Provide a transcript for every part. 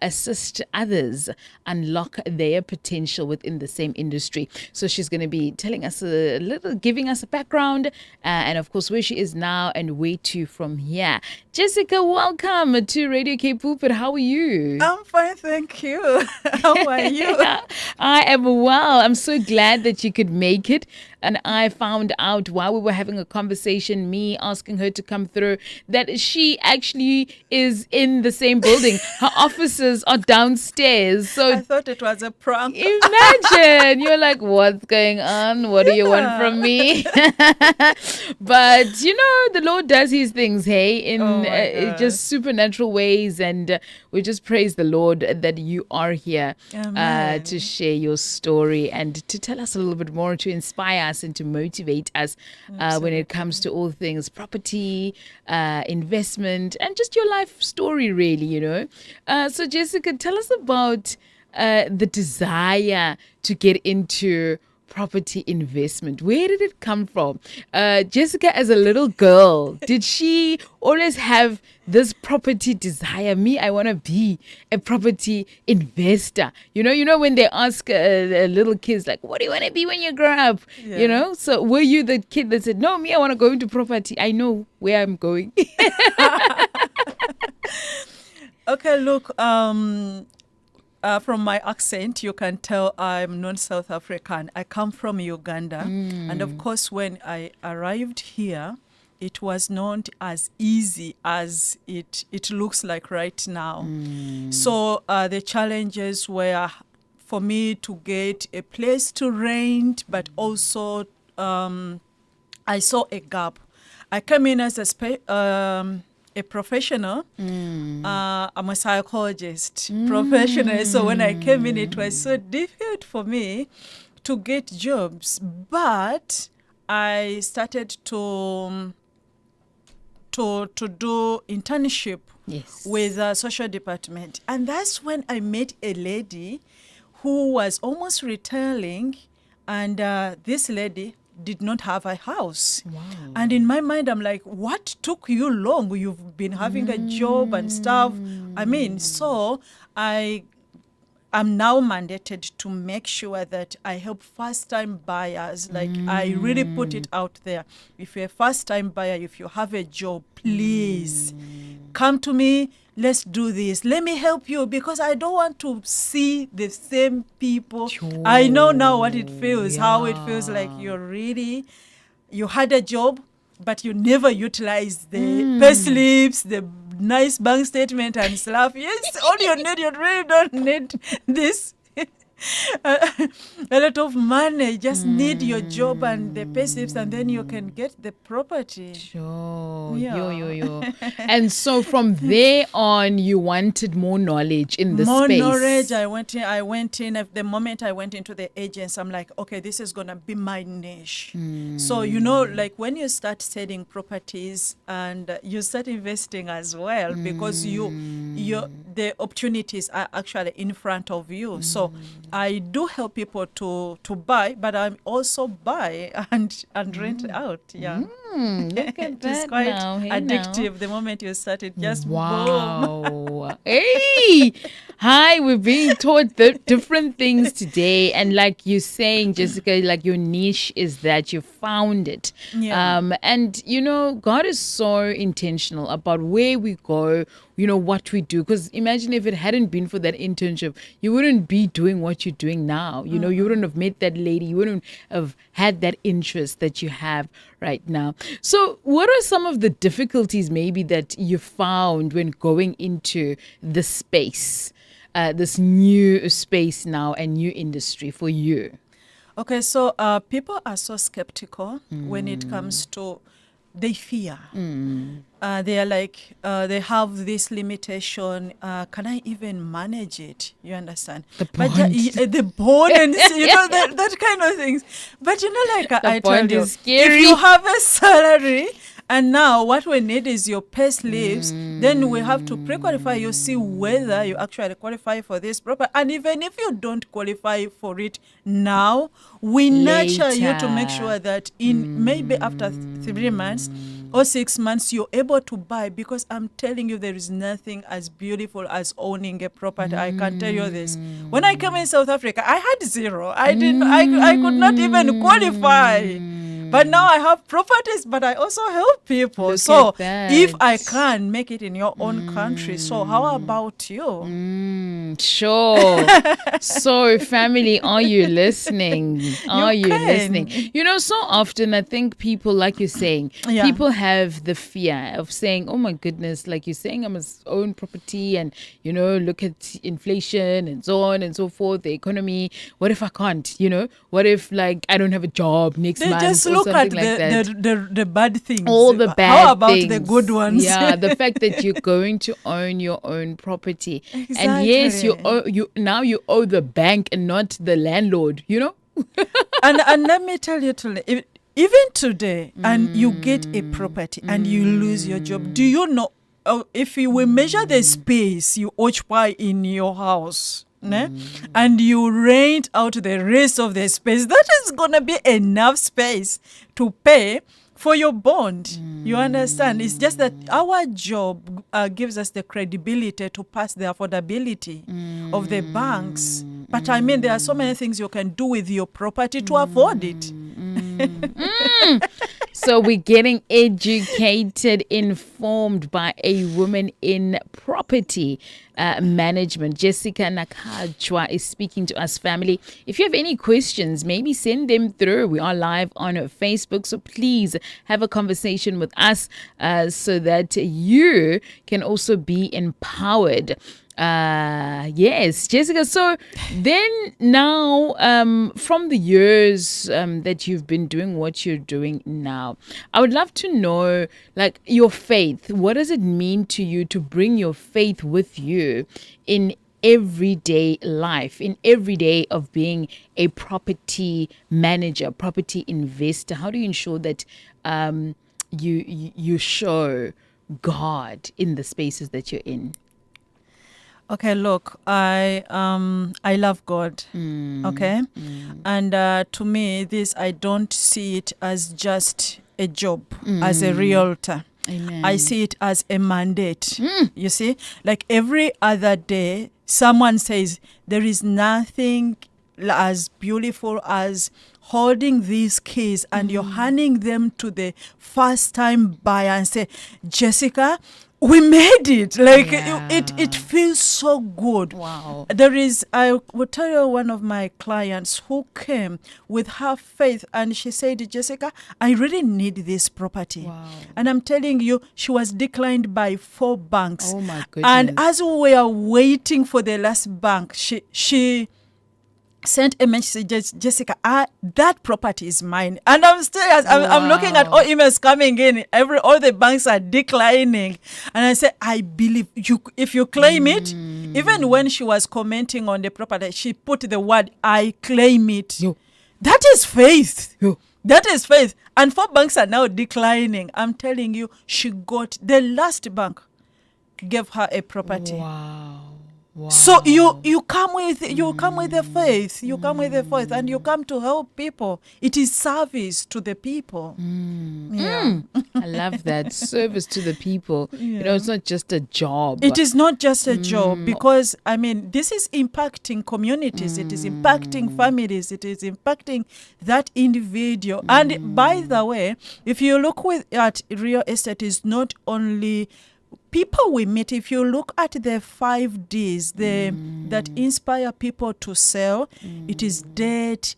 assist others unlock their potential within the same industry. So she's going to be telling us a little, giving us a background, and of course where she is now and where to from here. Jesca, welcome to Radio K Pulpit. How are you? I'm fine, thank you. How are you? I am well. I'm so glad that you could make it. And I found out while we were having a conversation, me asking her to come through, that she actually is in the same building. Her offices are downstairs. So I thought it was a prank. imagine. You're like, what's going on? What do you want from me? But, you know, the Lord does his things, hey, in just supernatural ways. And we just praise the Lord that you are here to share your story and to tell us a little bit more, to inspire us and to motivate us when it comes to all things property, investment, and just your life story, really, you know. So Jesca, tell us about the desire to get into property investment. Where did it come from? Jesca, as a little girl, did she always have this property desire? Me, I want to be a property investor. You know when they ask little kids, like, what do you want to be when you grow up? Yeah. You know, so were you the kid that said, no, me, I want to go into property. I know where I'm going. Okay, look, from my accent, you can tell I'm not South African. I come from Uganda. And of course, when I arrived here, it was not as easy as it looks like right now. So the challenges were for me to get a place to rent, but also I saw a gap. I came in as a professional. I'm a psychologist professional. So when I came in, it was so difficult for me to get jobs. But I started to do internship with the social department. And that's when I met a lady who was almost retiring. And this lady did not have a house. Wow. And in my mind, I'm like, what took you long? You've been having a job and stuff. I mean, so I'm now mandated to make sure that I help first-time buyers. Like, I really put it out there. If you're a first-time buyer, if you have a job, please come to me. Let's do this. Let me help you, because I don't want to see the same people. Sure. I know now what it feels, how it feels like you had a job, but you never utilized the pay slips, the nice bank statement and stuff. Yes, all you need, you really don't need this. A lot of money. Just need your job and the pay slips, and then you can get the property. Sure. Yo. And so from there on, you wanted more knowledge in the space. More knowledge. I went in. At the moment I went into the agents, I'm like, okay, this is gonna be my niche. So like when you start selling properties and you start investing as well, because the opportunities are actually in front of you. So I do help people to buy, but I also buy and rent out. Yeah. Look at that. It's quite addictive. Now. The moment you start it, just boom. Hey, hi. We're being taught different things today, and like you're saying, Jesca, like your niche is that you found it. Yeah. And God is so intentional about where we go. What we do, because imagine if it hadn't been for that internship, you wouldn't be doing what you're doing now. You wouldn't have met that lady. You wouldn't have had that interest that you have right now. So what are some of the difficulties maybe that you found when going into the space, this new space now and new industry for you? Okay, so people are so skeptical when it comes to, they fear. They are like, they have this limitation. Can I even manage it? You understand? The bond. But the bond and that kind of things. But like I told you, scary. If you have a salary, and now what we need is your pay slips, then we have to pre-qualify you, see whether you actually qualify for this proper. And even if you don't qualify for it now, we nurture you to make sure that in maybe after 3 months, or 6 months, you're able to buy, because I'm telling you, there is nothing as beautiful as owning a property. I can tell you this. When I came in South Africa, I had zero. I could not even qualify. But now I have properties, but I also help people. So if I can make it in your own country, so how about you? Sure. So family, are you listening? Are you listening? You know, so often I think people, like you're saying, people have the fear of saying, oh my goodness, like you're saying, I must own property and, you know, look at inflation and so on and so forth, the economy. What if I can't, you know? What if like I don't have a job next month? Just look at the bad things. All the bad things. How about the good ones? Yeah, the fact that you're going to own your own property. Exactly. And yes, you owe the bank and not the landlord, you know? and let me tell you, even today, and you get a property and you lose your job, do you know, if you will measure the space you occupy in your house, and you rent out the rest of the space, that is going to be enough space to pay for your bond. You understand? It's just that our job gives us the credibility to pass the affordability of the banks. But I mean, there are so many things you can do with your property to afford it. So we're getting educated, informed by a woman in property management. Jesca Nakachwa is speaking to us, family. If you have any questions, maybe send them through. We are live on Facebook, so please have a conversation with us so that you can also be empowered. Yes, Jesca. So then now, from the years that you've been doing what you're doing now, I would love to know, like, your faith. What does it mean to you to bring your faith with you in everyday life, in every day of being a property manager, property investor? How do you ensure that you show God in the spaces that you're in? Okay, look, I love God, okay? And to me, I don't see it as just a job, as a realtor. Amen. I see it as a mandate. You see? Like every other day, someone says, there is nothing as beautiful as holding these keys and you're handing them to the first-time buyer and say, Jesca, we made it. Like it feels so good. Wow. I will tell you, one of my clients who came with her faith and she said, Jesca, I really need this property. Wow. And I'm telling you, she was declined by 4 banks. Oh my goodness. And as we were waiting for the last bank, she sent a message, Jesca, that property is mine. And I'm looking at all emails coming in. All the banks are declining. And I said, I believe you, if you claim it. Even when she was commenting on the property, she put the word, I claim it. Yo. That is faith. Yo. That is faith. And 4 banks are now declining. I'm telling you, she got the last bank gave her a property. Wow. Wow. So you come with the faith. You come with the faith, and you come to help people. It is service to the people. I love that. Service to the people. You know, it's not just a job. It is not just a job, because I mean, this is impacting communities. It is impacting families. It is impacting that individual. And by the way, if you look at real estate, is not only people we meet. If you look at the 5 Ds that inspire people to sell, it is debt,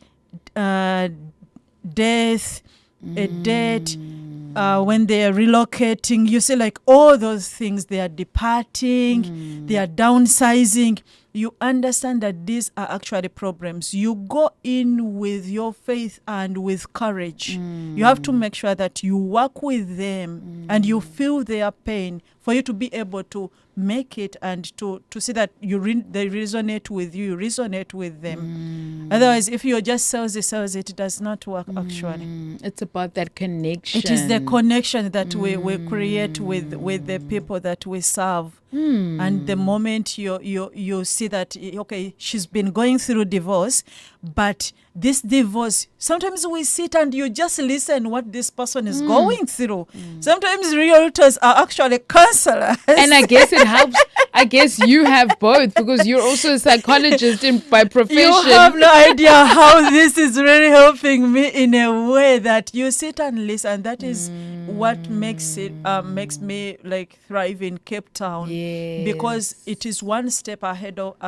death, when they are relocating, you see, like all those things, they are departing, they are downsizing. You understand that these are actually problems. You go in with your faith and with courage. You have to make sure that you work with them and you feel their pain for you to be able to make it and to see that they resonate with you, resonate with them. Otherwise, if you just sells it, it does not work actually. It's about that connection. It is the connection that we create with the people that we serve. And the moment you see that, okay, she's been going through divorce, but this divorce, sometimes we sit and you just listen what this person is going through. Sometimes realtors are actually counselors. And I guess it helps. I guess you have both, because you're also a psychologist by profession. You have no idea how this is really helping me in a way that you sit and listen. That is what makes me like thrive in Cape Town. Yes. Because it is one step ahead of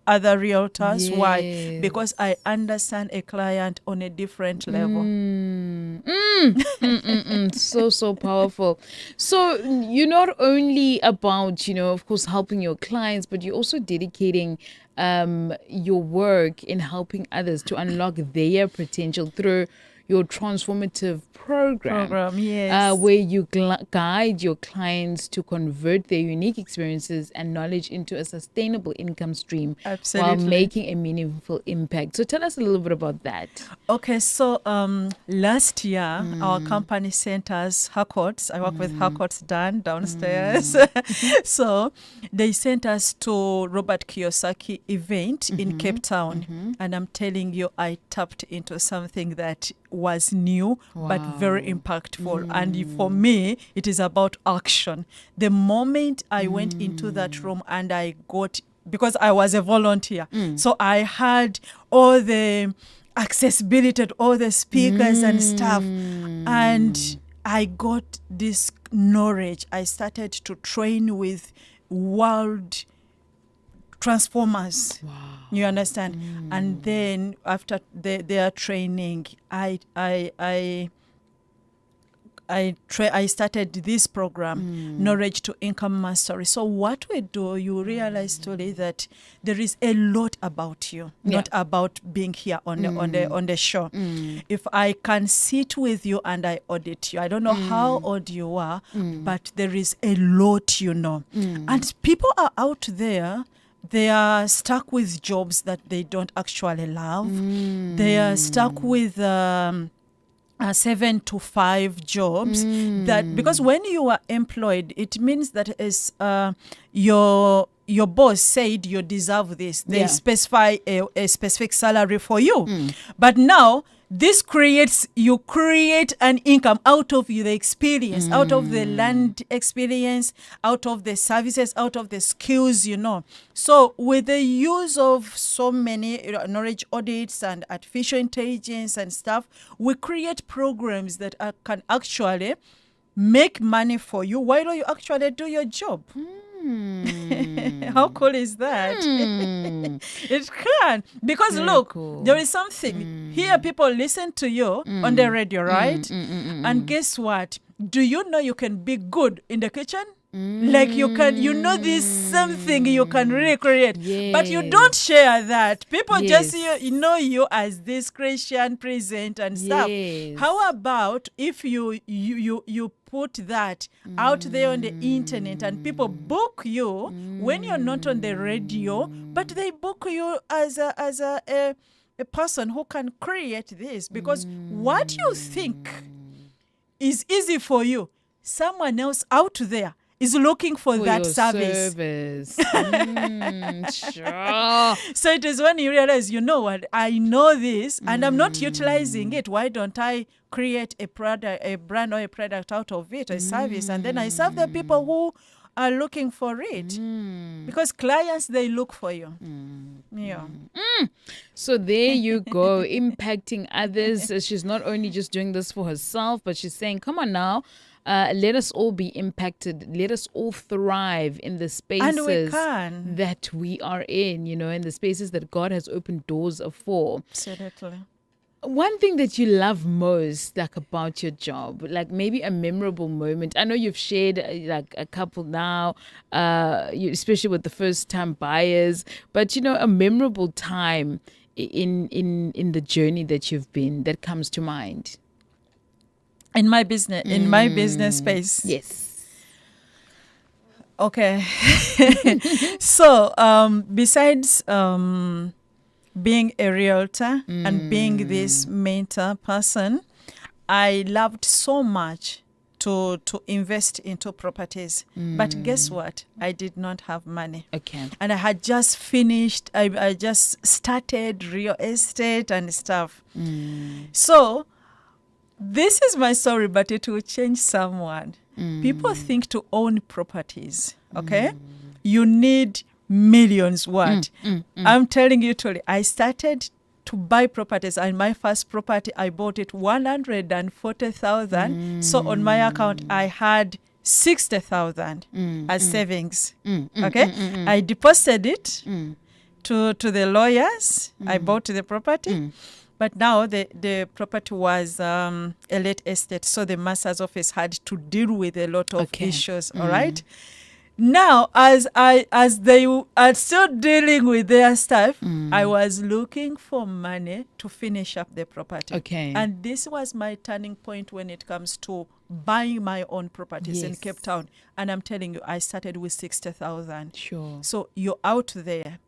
other realtors. Yes. Why? Because I understand a client on a different level. So powerful. So you're not only about, of course, helping your clients, but you're also dedicating your work in helping others to unlock their potential through your transformative program, yes. Where you guide your clients to convert their unique experiences and knowledge into a sustainable income stream. Absolutely. While making a meaningful impact. So tell us a little bit about that. Okay, so last year our company sent us Harcourts. I work with Harcourts downstairs. So they sent us to Robert Kiyosaki event in Cape Town. And I'm telling you, I tapped into something that was new but very impactful. And for me, it is about action. The moment I went into that room and I got, because I was a volunteer, so I had all the accessibility, all the speakers and stuff, and I got this knowledge. I started to train with world transformers. You understand? And then after their training, I started this program, Knowledge to Income Mastery. So what we do, you realize totally that there is a lot about you, not about being here on the show. If I can sit with you and I audit you, I don't know how old you are, but there is a lot you know. And people are out there. They are stuck with jobs that they don't actually love. They are stuck with 7 to 5 jobs. That because when you are employed, it means that is your boss said you deserve this. They specify a specific salary for you. But now this you create an income out of the experience, out of the land experience, out of the services, out of the skills, So with the use of so many knowledge audits and artificial intelligence and stuff, we create programs that can actually make money for you while you actually do your job. How cool is that? It can. Because very look, cool. There is something. Here people listen to you on the radio, right? And guess what? Do you know you can be good in the kitchen? Like this something you can really create, but you don't share that. People just know you as this Christian present and stuff. How about if you put that out there on the internet and people book you when you're not on the radio, but they book you as a person who can create this, because what you think is easy for you, someone else out there is looking for that service. Sure. So it is when you realize, you know what, I know this and I'm not utilizing it. Why don't I create a product, a brand or a product out of it, a service, and then I serve the people who are looking for it. Because clients, they look for you. So there you go, impacting others. She's not only just doing this for herself, but she's saying, come on now, let us all be impacted. Let us all thrive in the spaces that we are in, in the spaces that God has opened doors for. Absolutely. One thing that you love most, like, about your job, like maybe a memorable moment. I know you've shared like a couple now, especially with the first-time buyers, but a memorable time in the journey that you've been that comes to mind. In my business space. Yes. Okay. So besides being a realtor and being this mentor person, I loved so much to invest into properties. But guess what? I did not have money. Okay. And I had just finished, I just started real estate and stuff. So this is my story, but it will change someone. People think to own properties, okay? You need millions. What? I'm telling you truly, I started to buy properties, and my first property, I bought it 140,000. So on my account, I had 60,000 as savings. Okay, I deposited it to the lawyers. I bought the property, but now the property was a late estate, so the master's office had to deal with a lot of issues. All right. Now, as they are still dealing with their stuff, I was looking for money to finish up the property. Okay. And this was my turning point when it comes to buying my own properties in Cape Town. And I'm telling you, I started with 60,000. Sure. So you're out there.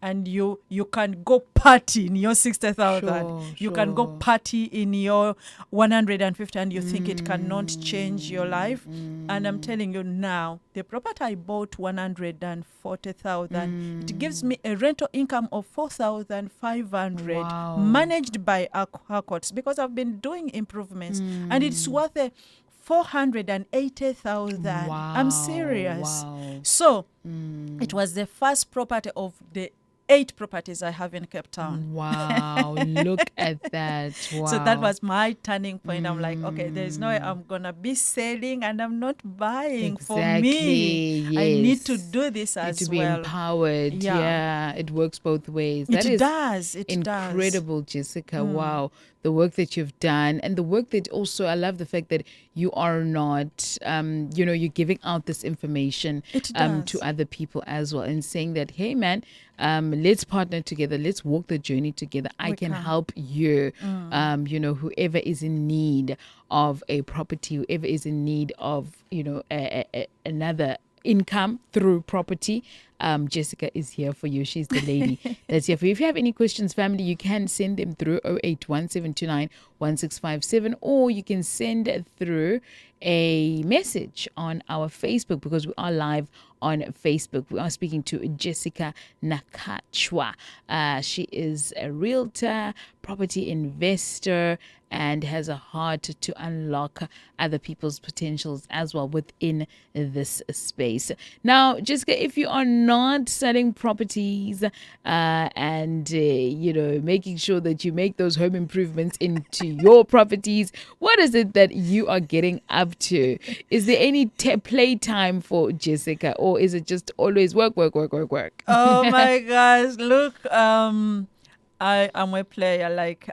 And you can go party in your 60,000. You can go party in your 150, and you think it cannot change your life. And I'm telling you now, the property I bought 140,000. It gives me a rental income of 4,500, managed by Harcourts, because I've been doing improvements, and it's worth 480,000. I'm serious. So it was the first property of the 8 properties I have in Cape Town. Wow, look at that. Wow. So that was my turning point. I'm like, okay, there's no way I'm going to be selling and I'm not buying for me. Yes. I need to do this as to be well. empowered. Yeah, it works both ways. That It does. incredible, Jesca. Wow. The work that you've done, and the work that also, I love the fact that you are not, you're giving out this information to other people as well, and saying that, hey man, let's partner together, let's walk the journey together. I can help you, whoever is in need of a property, whoever is in need of, another income through property. Jesca is here for you. She's the lady that's here for you. If you have any questions, family, you can send them through 0817291657, or you can send through a message on our Facebook, because we are live on Facebook. We are speaking to Jesca Nakachwa. She is a realtor, property investor, and has a heart to unlock other people's potentials as well within this space. Now, Jesca, if you are not selling properties and making sure that you make those home improvements into your properties, what is it that you are getting up to? Is there any play time for Jesca, or is it just always work? Oh my gosh, look, I am a player,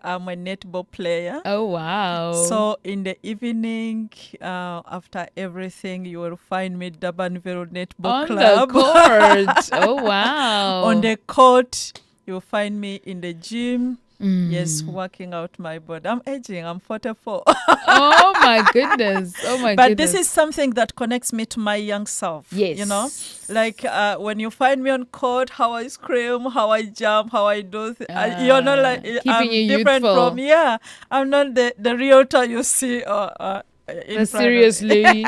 I'm a netball player. Oh, wow. So in the evening, after everything, you will find me Durbanville Netball Club. On the court. Oh, wow. On the court, you'll find me in the gym. Yes, working out my body. I'm aging. I'm 44. Oh, my goodness. But this is something that connects me to my young self. Yes. When you find me on court, how I scream, how I jump, how I do keeping I'm you different youthful. from, I'm not the realtor you see seriously.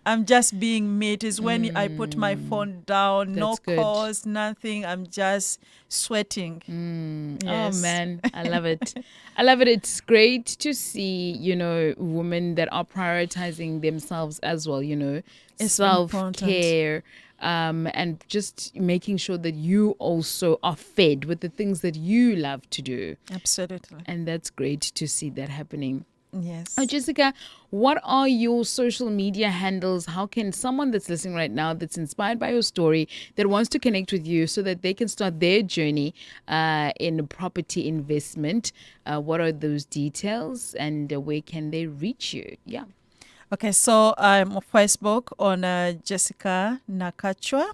I'm just being me. It is when I put my phone down, no calls, nothing. I'm just sweating. Yes. Oh man, I love it. I love it. It's great to see, women that are prioritizing themselves as well, It's self-care. And just making sure that you also are fed with the things that you love to do. Absolutely. And that's great to see that happening. Yes. Oh, Jesca, what are your social media handles? How can someone that's listening right now, that's inspired by your story, that wants to connect with you so that they can start their journey in property investment, what are those details, and where can they reach you? Yeah. Okay, so I'm on Facebook on Jesca Nakachwa.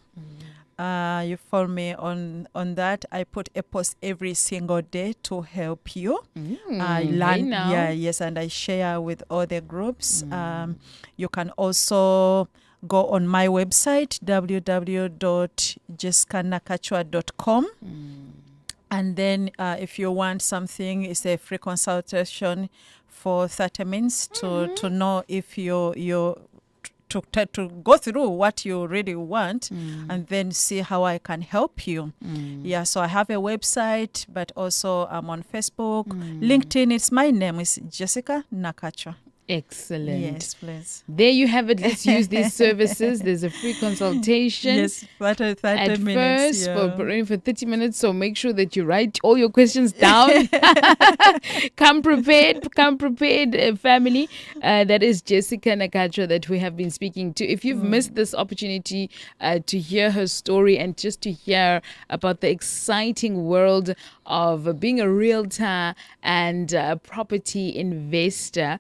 You follow me on that. I put a post every single day to help you. I learn, and I share with other groups. You can also go on my website, www.jescanakachwa.com. And then if you want something, it's a free consultation for 30 minutes to know if you're to go through what you really want and then see how I can help you. Yeah, so I have a website, but also I'm on Facebook. LinkedIn, it's my name is Jesca Nakachwa. Excellent. Yes, please. There you have it. Let's use these services. There's a free consultation. Yes, 30 at minutes. First, for 30 minutes. So make sure that you write all your questions down. Come prepared, family. That is Jesca Nakachwa that we have been speaking to. If you've missed this opportunity to hear her story and just to hear about the exciting world of being a realtor and a property investor,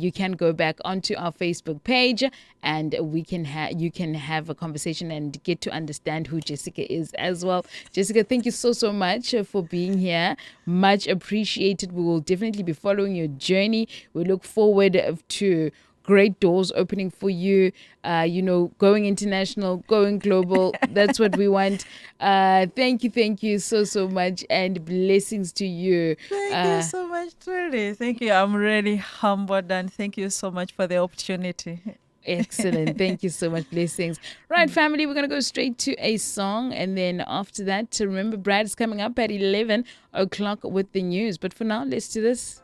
you can go back onto our Facebook page and you can have a conversation and get to understand who Jesca is as well. Jesca, thank you so much for being here. Much appreciated. We will definitely be following your journey. We look forward to great doors opening for you, going international, going global. That's what we want. Thank you so much, and blessings to you. Thank you so much, truly. Thank you. I'm really humbled, and thank you so much for the opportunity. Excellent. Thank you so much. Blessings. Right, family, we're going to go straight to a song. And then after that, remember, Brad is coming up at 11 o'clock with the news. But for now, let's do this.